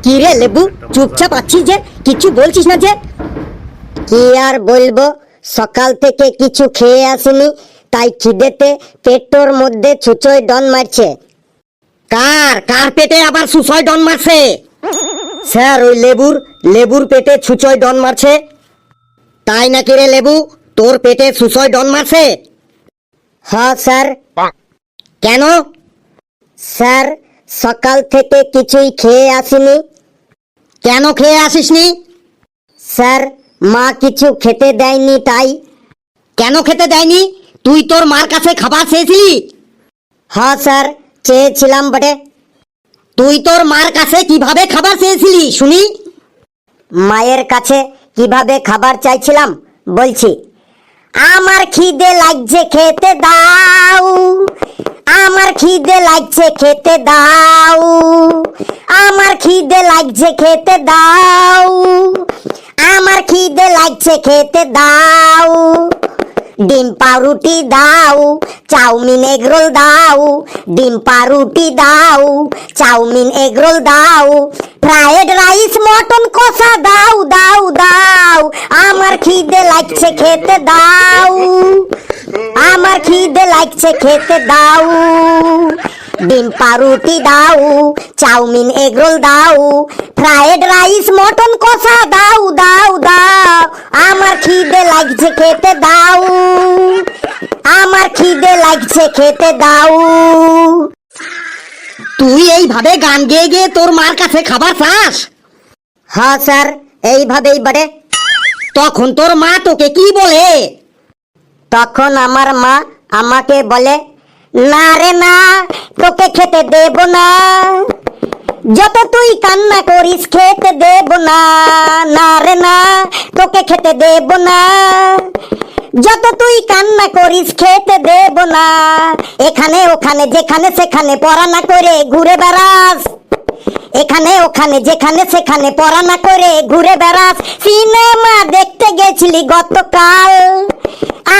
কি রে লেবু, চুপচাপ আছিস যে, কিছু বলছিস না যে? কি আর বলবো, সকাল থেকে কিছু খেয়ে আসিনি, তাই খিদেতে পেটের মধ্যে ছুঁচোয় ডন মারছে। কার কার পেটে আবার ছুঁচোয় ডন মারছে? স্যার, ওই লেবুর পেটে ছুঁচোয় ডন মারছে। তাই নাকি রে লেবু, তোর পেটে ছুঁচোয় ডন মারছে? হ্যাঁ স্যার। কেন? স্যার, সকাল থেকে কিছুই খেয়ে আসিনি। কেন খেয়ে আসিসনি? স্যার, মা কিছু খেতে দেয়নি তাই। কেন খেতে দেয়নি? তুই তোর মার কাছে খাবার চেয়েছিলি? হ্যাঁ স্যার, চেয়েছিলাম বটে। তুই তোর মার কাছে কিভাবে খাবার চেয়েছিলি শুনি? মায়ের কাছে কিভাবে খাবার চাইছিলাম বলছি। আমার খিদে লাগছে, খেতে দাও। আমার খিদে লাগছে, খেতে দাও। আমার খিদে লাগছে, খেতে দাও। আমার খিদে লাগছে, খেতে দাও। ডিম পাউরুটি দাও, চাউমিন এগরোল দাও। ডিম পাউরুটি দাও, চাউমিন এগরোল দাও। ফ্রাইড রাইস, মটন কষা দাও দাও দাও। আমার খিদে লাগছে, খেতে দাও। আমার খিদে লাগছে, খেতে দাও। ডিম পাউরুটি দাও, চাউমিন এগরোল দাও। ফ্রাইড রাইস, মটন কষা দাও দাও দাও। আমার খিদে লাগছে, খেতে দাও। আমার খিদে লাগছে, খেতে দাও। তুই এইভাবে গান গেয়ে গিয়ে তোর মার কাছে খাবার চাস? হ্যাঁ স্যার, এইভাবেই বটে। তখন তোর মা তোকে কি বলে? তখন আমার মা আমাকে বলে, না রে না, তোকে খেতে দেব না। যত তুই কান্না করিস, খেতে দেব না। না রে না, তোকে খেতে দেব না। যত তুই কান্না করিস, খেতে দেব না। এখানে ওখানে যেখানে সেখানে পড়া না করে ঘুরে বেড়াস। এখানে ওখানে যেখানে সেখানে পড়া না করে ঘুরে বেড়াস। সিনেমা দেখতে গেছিলি গতকাল,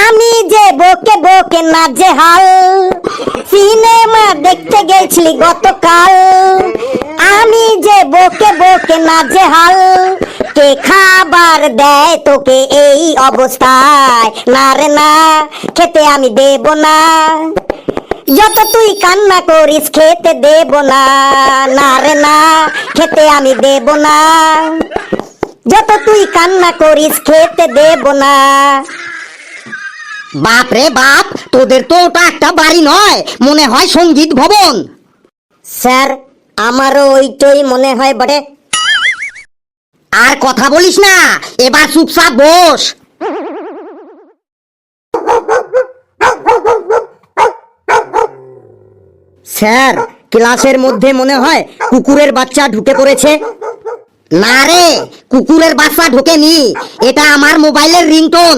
আমি যে বকে বকে নাজেহাল। সিনেমা দেখতে গেছিলি গতকাল, আমি যে বকে বকে নাজেহাল। কে খাবার দেয় তোকে এই অবস্থায়? না রে না, খেতে আমি দেব না। যত তুই কান্না করিস, খেতে দেব না। না রে না, খেতে আমি দেব না। যত তুই কান্না করিস, খেতে দেব না। বাপ রে বাপ, তোদের তো ওটা একটা বাড়ি নয়, মনে হয় সঙ্গীত ভবন। স্যার, আমারও ওইটাই মনে হয় বটে। আর কথা বলিস না, এবার চুপচাপ বস। স্যার, ক্লাসের মধ্যে মনে হয় কুকুরের বাচ্চা ঢুকে পড়েছে। না রে, কুকুরের বাচ্চা ঢোকেনি, এটা আমার মোবাইলের রিংটোন।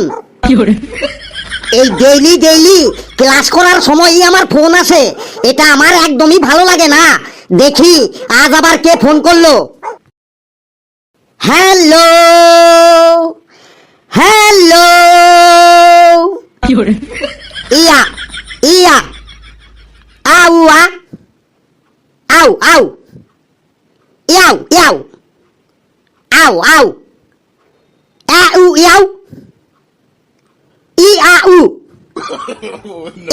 এই ডেইলি ক্লাস করার সময়ই আমার ফোন আসে, এটা আমার একদমই ভালো লাগে না। দেখি আজ আবার কে ফোন করলো। হ্যালো হ্যালো, ইয়া ইয়া, আউ আ, আউ আউ, ইয়াও ইয়াও, আউ আউ, আউ ইয়াও, ই আ উ,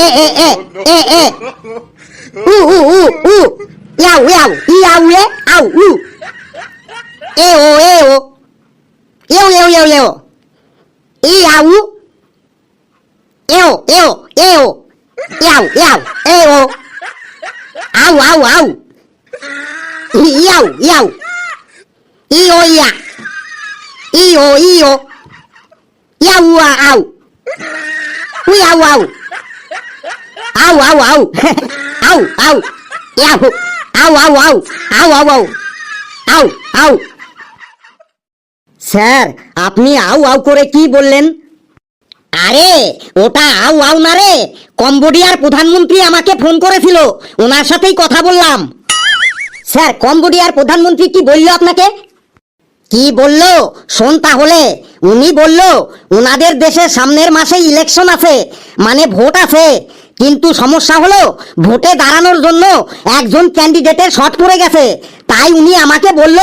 এ এ এ এ এ, উ উ উ উ, ইয়াও ইয়াও, ইয়াও এ, আউ উ, এ ও এ ও, ইও ইও ইও ইও, ই আ উ, এও এও এও, ইয়াও ইয়াও, এ ও, আউ আউ আউ, ইয়াও ইয়াও, ই ও ইয়া, ই ও ই ও, ইয়াও আ আউ, উই আউ আউ, আউ আউ আউ, আউ আউ, ইয়াও, আউ আউ আউ, আউ আউ আউ, আউ আউ। স্যার, আপনি আউ আউ করে কি বললেন? আরে ওটা আউ আউ না রে, কম্বোডিয়ার প্রধানমন্ত্রী আমাকে ফোন করেছিল, ওনার সাথেই কথা বললাম। স্যার, কম্বোডিয়ার প্রধানমন্ত্রী কি বললো আপনাকে? কি বললো শোন তাহলে। উনি বলল ওনাদের দেশে সামনের মাসে ইলেকশন আছে, মানে ভোট আছে, কিন্তু সমস্যা হলো ভোটে দাঁড়ানোর জন্য একজন ক্যান্ডিডেটের শর্ট পড়ে গেছে, তাই উনি আমাকে বলল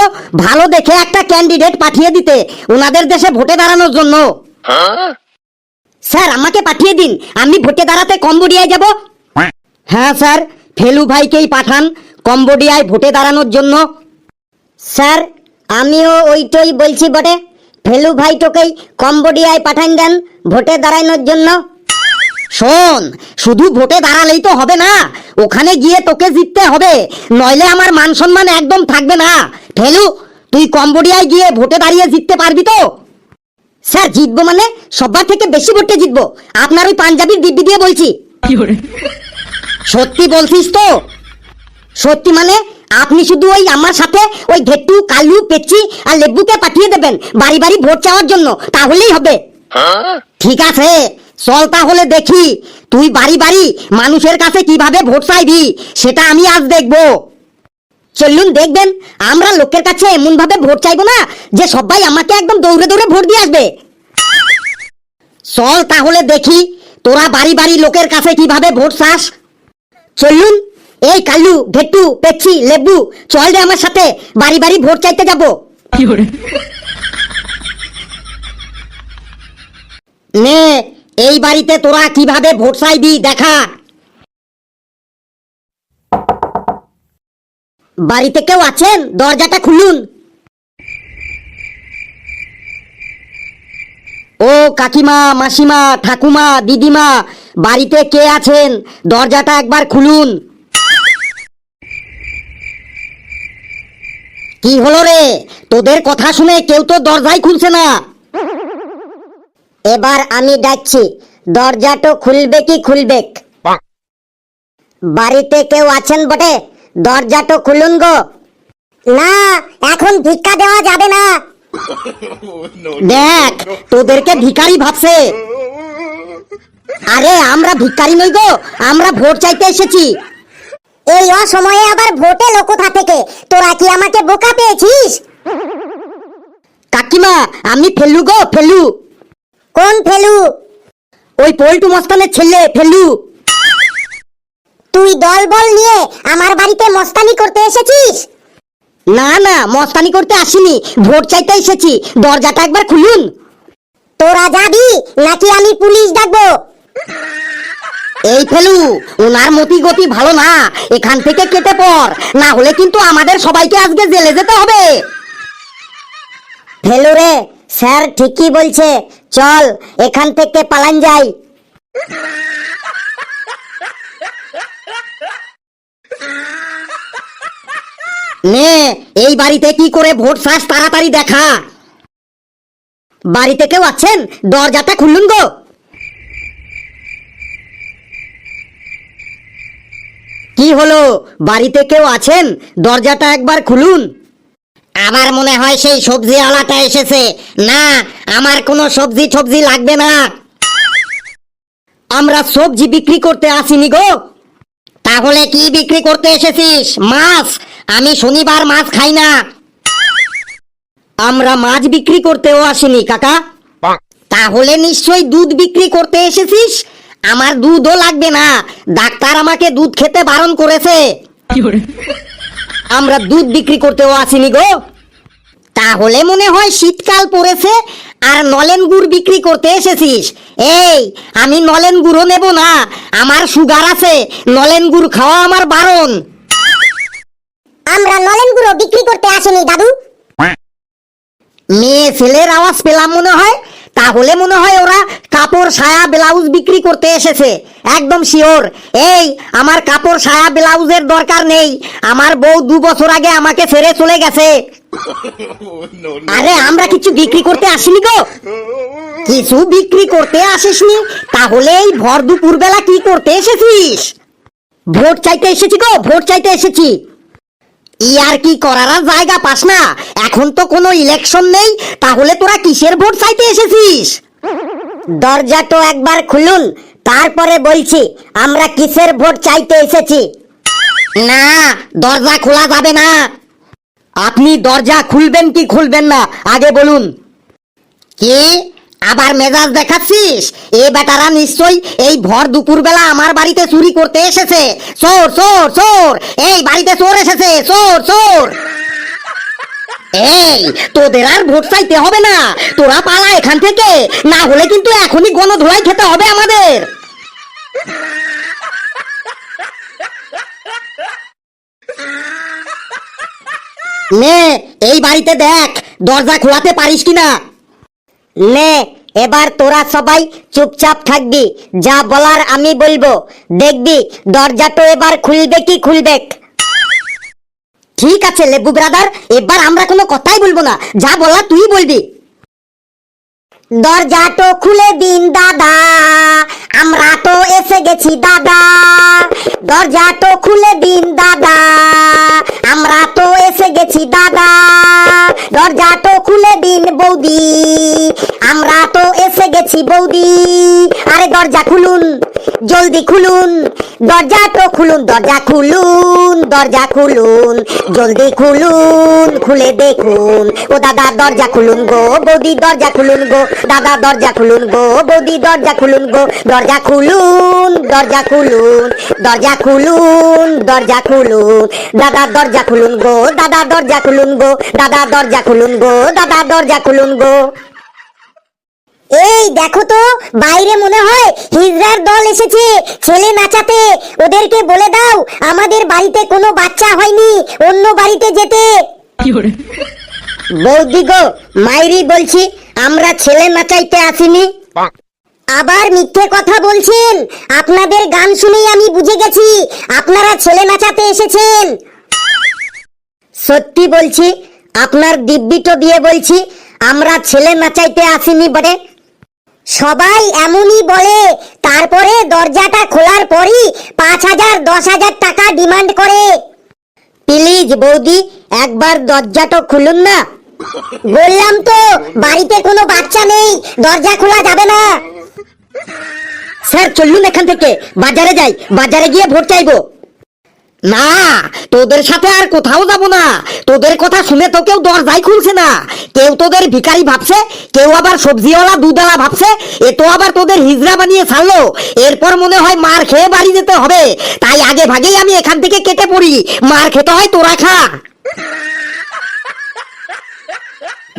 ভালো দেখে একটা ক্যান্ডিডেট পাঠিয়ে দিতে ওনাদের দেশে ভোটে দাঁড়ানোর জন্য। স্যার আমাকে পাঠিয়ে দিন, আমি ভোটে দাঁড়াতে কম্বোডিয়ায় যাব। হ্যাঁ স্যার, ফেলু ভাইকেই পাঠান কম্বোডিয়ায় ভোটে দাঁড়ানোর জন্য। স্যার আমিও ওইটাই বলছি বটে, ফেলু ভাই তোকেই কম্বোডিয়ায় পাঠান দেন ভোটে দাঁড়ানোর জন্য। শোন, শুধু ভোটে দাঁড়ালেই তো হবে না, ওখানে গিয়ে তোকে জিততে হবে, নইলে আমার মান সম্মান একদম থাকবে না। ফেলু, তুই কম্বোডিয়ায় গিয়ে ভোটে দাঁড়িয়ে জিততে পারবি তো? স্যার জিতবো মানে সবার থেকে বেশি ভোটে জিতবো, আপনার ওই পাঞ্জাবির দিব্যি দিয়ে বলছি। সত্যি বলছিস তো? সত্যি মানে আপনি শুধু ওই আমার সাথে ওই ঘেট্টু, কালু, পেচ্চি আর লেবুকে পাঠিয়ে দেবেন বাড়ি বাড়ি ভোট চাওয়ার জন্য, তাহলেই হবে। ঠিক আছে, চল তাহলে দেখি তুই বাড়ি বাড়ি মানুষের কাছে কিভাবে ভোট চাইবি, সেটা আমি আজ দেখবো। চলুন দেখবেন, আমরা লোকের কাছে এমন ভাবে ভোট চাইবো না যে সবাই আমাকে একদম দৌড়ে দৌড়ে ভোট দিয়ে আসবে। চল তাহলে দেখি তোরা বাড়ি বাড়ি লোকের কাছে কিভাবে ভোট চাস। চলুন, এই কালু, ঘেট্টু, পেচ্ছি, লেবু, চল রে আমার সাথে বাড়ি বাড়ি ভোট চাইতে যাব। নে, এই বাড়িতে তোরা কিভাবে ভোট চাইবি দেখা। বাড়িতে কেউ আছেন? দরজাটা খুলুন। ও কাকিমা, মাসিমা, ঠাকুমা, দিদিমা, বাড়িতে কে আছেন? দরজাটা একবার খুলুন। কি হলো রে, তোদের কথা শুনে কেউ তো দরজাই খুলছে না। এবার আমি ডাকছি, দরজাটা খুলবে কি খুলবে? বাড়িতে কেউ আছেন বটে? দরজাটা খুলুন গো। না, এখন ভিক্ষা দেওয়া যাবে না। দেখ, তোদেরকে ভিখারি ভাবছে। আরে আমরা ভিখারি নই গো, আমরা ভোট চাইতে এসেছি। এই অসময়ে আবার ভোটে লোক কোথা থেকে? তোরা কি আমাকে বোকা পেয়েছিস? কাকিমা, আমি ফেলু গো, ফেলু। কোন ফেলু? ওই পল্টু মস্তানের ছেলে ফেলু। তুই দল বল নিয়ে আমার বাড়িতে মস্তানি করতে এসেছিস? না না, মস্তানি করতে আসিনি, ভোট চাইতে এসেছি। দরজাটা একবার খুলুন। তোরা যাবি নাকি আমি পুলিশ ডাকবো? এই ফেলু, ওনার মতি গতি ভালো না, এখান থেকে কেটে পড়, না হলে কিন্তু আমাদের সবাইকে আজকে জেলে যেতে হবে। ফেলু রে, স্যার ঠিকই বলছে, চল এখান থেকে পালান যাই। নে, এই বাড়িতে কি করে ভোট চাস তাড়াতাড়ি দেখা। বাড়িতে কেউ আছেন? দরজাটা খুলুন গো। কি হলো, বাড়িতে কেউ আছেন? দরজাটা একবার খুলুন। আমার মনে হয় সেই সবজি আলাটা এসেছে। না, আমার কোনো সবজি টবজি লাগবে না, আমরা সবজি বিক্রি করতে আসিনি গো। তাহলে কি বিক্রি করতে এসেছিস? মাছ? আমি শনিবার মাছ খাই না। আমরা মাছ বিক্রি করতেও আসিনি কাকা। তাহলে নিশ্চয়ই দুধ বিক্রি করতে এসেছিস। আমার দুধও লাগবে না, ডাক্তার আমাকে দুধ খেতে বারণ করেছে। আমরা দুধ বিক্রি করতেও আসিনি গো। তাহলে মনে হয় শীতকাল পড়েছে আর নলেন গুড় বিক্রি করতে এসেছিস। এই, আমি নলেন গুড়ও নেব না, আমার সুগার আছে, নলেন গুড় খাওয়া আমার বারণ। আমরা নলেন গুড়ও বিক্রি করতে আসিনি দাদু। মেয়ে ছেলের আওয়াজ পেলাম মনে হয়, তাহলে মনে হয় ওরা কাপড় সায়া ব্লাউজ বিক্রি করতে এসেছে, একদম শিওর। এই, আমার কাপড় সায়া ব্লাউজের দরকার নেই, আমার বউ 2 বছর আগে আমাকে ছেড়ে চলে গেছে। আরে আমরা কিছু বিক্রি করতে আসিনি গো। কিছু বিক্রি করতে আসিসনি? তাহলে এই ভর দুপুর বেলা কি করতে এসেছিস? ভোট চাইতে এসেছি গো, ভোট চাইতে এসেছি। ইয়ার কি করার আর জায়গা পাস না? এখন তো কোনো ইলেকশন নেই, তাহলে তোরা কিসের ভোট চাইতে এসেছিস? দরজাটা একবার খুলুন, তারপরে বলছি আমরা কিসের ভোট চাইতে এসেছি। না, দরজা খোলা যাবে না। আপনি দরজা খুলবেন কি খুলবেন না আগে বলুন। কি? আবার মেজাজ দেখাচ্ছিস? এ বেটারা নিশ্চয়ই এই ভর দুপুর বেলা আমার বাড়িতে চুরি করতে এসেছে। চোর চোর চোর, এই বাড়িতে চোর এসেছে, চোর চোর। এই তোদের আর ভোট চাইতে হবে না, তোরা পালা এখান থেকে, না হলে কিন্তু এখনই গণধোলাই খেতে হবে আমাদের। নে এই বাড়িতে দেখ দরজা খোলাতে পারিস কিনা। নে এবার তোরা সবাই চুপচাপ থাকবি, যা বলার আমি বলবো, দেখবি দরজাটা এবার খুলবে কি খুলবে। ঠিক আছে লেবু ব্রাদার, এবার আমরা কোনো কথাই বলবো না, যা বলার তুই বলবি। দরজাটা খুলে দিন দাদা, আমরা তো এসে গেছি দাদা। দরজাটা খুলে দিন দাদা, আমরা তো এসে গেছি দাদা। দরজাটা খুলে দিন বৌদি, আমরা তো এসে গেছি বৌদি। আরে দরজা খুলুন, জলদি খুলুন, দরজাটা খুলুন, দরজা খুলুন, দরজা খুলুন, জলদি খুলুন, খুলে দেখুন। ও দাদা দরজা খুলুন গো, বৌদি দরজা খুলুন গো, দাদা দরজা খুলুন গো, বৌদি দরজা খুলুন গো। দরজা খুলুন, দরজা খুলুন, দরজা খুলুন, দরজা খুলুন, দাদা দরজা খুলুন গো, দাদা দরজা খুলুন গো, দাদা দরজা খুলুন গো, দাদা দরজা খুলুন গো। এই দেখো তো, বাইরে মনে হয় হিজড়ার দল এসেছে ছেলে নাচাতে। ওদেরকে বলে দাও আমাদের বাড়িতে কোনো বাচ্চা হয়নি, অন্য বাড়িতে যেতে। বৌদি গো, মাইরি বলছি, আমরা ছেলে নাচাইতে আসিনি। আবার মিথ্যে কথা বলছেন, আপনাদের গান শুনেই আমি বুঝে গেছি আপনারা ছেলে নাচাতে এসেছেন। সত্যি বলছি, আপনার দিব্যিটো দিয়ে বলছি, আমরা ছেলে নাচাইতে আসিনি বটে। সবাই এমনই বলে, তারপরে দরজাটা খোলার পরই 5,000 10,000 টাকা ডিমান্ড করে। প্লিজ বৌদি একবার দরজাটা খুলুন না। বললাম তো বাড়িতে কোনো বাচ্চা নেই, দরজা খোলা যাবে না। স্যার চলুন এখান থেকে, বাজারে যাই, বাজারে গিয়ে ভোট চাইবো। না, তোদের সাথে আর কোথাও যাব না। তোদের কথা শুনে তো কেউ দরজাই খুলছে না। কেউ তোদের ভিখারি ভাবছে, কেউ আবার সবজিওয়ালা দুধওয়ালা ভাবছে। এ তো আবার তোদের হিজড়া বানিয়ে ছাড়লো। এরপর মনে হয় মার খেয়ে বাড়ি যেতে হবে। তাই আগে ভাগেই আমি এখান থেকে কেটে পড়ি, মার খেতে হয় তোরা খা।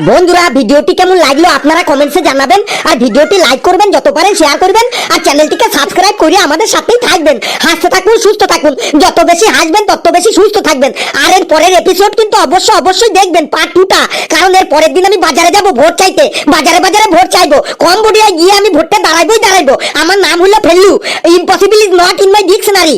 বন্ধুরা ভিডিওটি কেমন লাগলো আপনারা কমেন্টসে জানাবেন, আর ভিডিওটি লাইক করবেন, যত পারেন শেয়ার করবেন, আর চ্যানেলটিকে সাবস্ক্রাইব করে আমাদের সাথেই থাকবেন। হাসতে থাকুন, সুস্থ থাকুন, যত বেশি হাসবেন তত বেশি সুস্থ থাকবেন। আর এর পরের এপিসোড কিন্তু অবশ্যই দেখবেন, পার্ট 2টা, কারণ এর পরের দিন আমি বাজারে যাব ভোট চাইতে, বাজারে বাজারে ভোট চাইবো। কম বডিয়ায় গিয়ে আমি ভোটটা দাঁড়াইবো। আমার নাম হলো Phelu, impossible is not in my dictionary.